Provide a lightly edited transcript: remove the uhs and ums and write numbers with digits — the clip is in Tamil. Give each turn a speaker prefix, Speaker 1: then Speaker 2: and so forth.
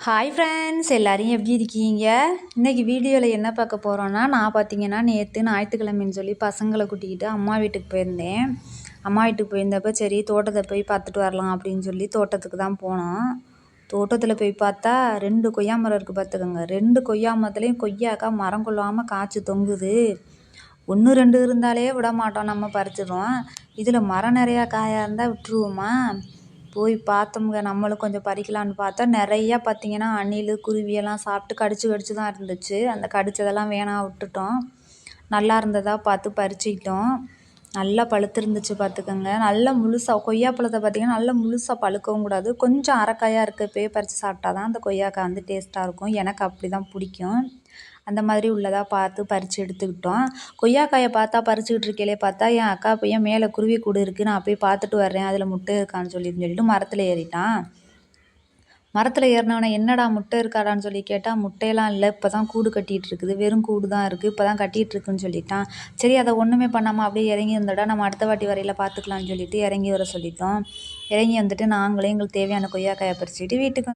Speaker 1: ஹாய் ஃப்ரெண்ட்ஸ், எல்லோரும் எப்படி இருக்கீங்க? இன்றைக்கி வீடியோவில் என்ன பார்க்க போகிறோன்னா, நான் பார்த்தீங்கன்னா நேற்று ஞாயிற்றுக்கிழமைன்னு சொல்லி பசங்களை கூட்டிக்கிட்டு அம்மா வீட்டுக்கு போயிருந்தேன். அம்மா வீட்டுக்கு போயிருந்தப்போ சரி தோட்டத்தை போய் பார்த்துட்டு வரலாம் அப்படின்னு சொல்லி தோட்டத்துக்கு தான் போனோம். தோட்டத்தில் போய் பார்த்தா 2 கொய்யா மரம் இருக்குது பார்த்துக்கோங்க. 2 கொய்யா மரத்துலேயும் கொய்யாக்கா மரம் கொள்ளாமல் காய்ச்சி தொங்குது. 1 2 இருந்தாலே விட மாட்டோம், நம்ம பறிச்சிடுவோம். இதில் மரம் நிறையா காயாக இருந்தால் விட்டுருவோமா? போய் பார்த்தோம்ங்க. நம்மளும் கொஞ்சம் பறிக்கலான்னு பார்த்தா நிறையா பார்த்திங்கன்னா அணில் குருவியெல்லாம் சாப்பிட்டு கடிச்சு தான் இருந்துச்சு. அந்த கடிச்சதெல்லாம் வேணாம் விட்டுட்டோம். நல்லா இருந்ததாக பார்த்து பறிச்சுக்கிட்டோம். நல்லா பழுத்திருந்துச்சு பார்த்துக்கோங்க. நல்லா முழுசாக கொய்யாப்பழத்தை பார்த்திங்கன்னா நல்லா முழுசாக பழுக்கவும் கூடாது. கொஞ்சம் அரைக்காயாக இருக்கப்பயே பறித்து சாப்பிட்டா தான் அந்த கொய்யாக்காய் வந்து டேஸ்ட்டாக இருக்கும். எனக்கு அப்படி தான் பிடிக்கும். அந்த மாதிரி உள்ளதாக பார்த்து பறித்து எடுத்துக்கிட்டோம். கொய்யாக்காயை பார்த்தா பறிச்சுக்கிட்டு இருக்கையிலே பார்த்தா என் அக்கா பையன் மேலே குருவி கூடு இருக்குது, நான் போய் பார்த்துட்டு வர்றேன், அதில் முட்டை இருக்கான்னு சொல்லிட்டு மரத்தில் ஏறிட்டான். மரத்தில் ஏறினவனை என்னடா முட்டை இருக்காடான்னு சொல்லி கேட்டால் முட்டையெல்லாம் இல்லை, இப்போ தான் கூடு கட்டிகிட்டு இருக்குது, வெறும் கூடு தான் இருக்குது, இப்போ தான் கட்டிகிட்டு இருக்குன்னு சொல்லிட்டான். சரி அதை ஒன்றுமே பண்ணாமல் அப்படியே இறங்கி இருந்தடா, நம்ம அடுத்த வாட்டி வரையில் பார்த்துக்கலான்னு சொல்லிட்டு இறங்கி வர சொல்லிட்டோம். இறங்கி வந்துட்டு நாங்களே எங்களுக்கு தேவையான கொய்யாக்காயை பறிச்சுக்கிட்டு வீட்டுக்கு